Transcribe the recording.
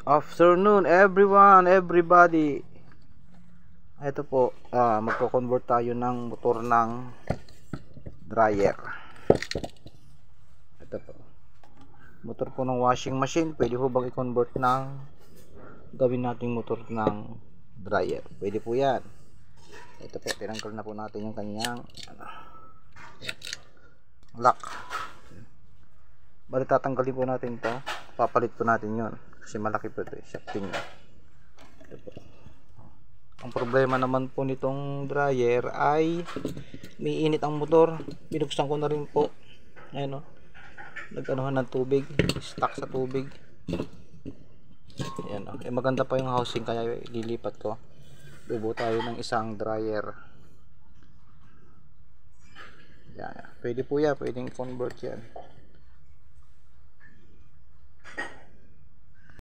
Afternoon everyone, everybody. Ito po, magko-convert tayo ng motor ng dryer. Ito po, motor po ng washing machine. Pwede po bang i-convert ng gawin nating motor ng dryer? Pwede po yan. Ito po, tinanggal na po natin yung kanyang lock. Bali tatanggalin po natin to, papalit po natin yon kasi malaki po ito, shafting niya. Ito po. Ang problema naman po nitong dryer ay may init ang motor. Binuksan ko na rin po. Ayan o, nag-anuhan ng tubig, stuck sa tubig. Ayan o, maganda pa yung housing kaya lilipat ko. Bubo tayo ng isang dryer. Yan, pwede po yan, pwedeng convert yan.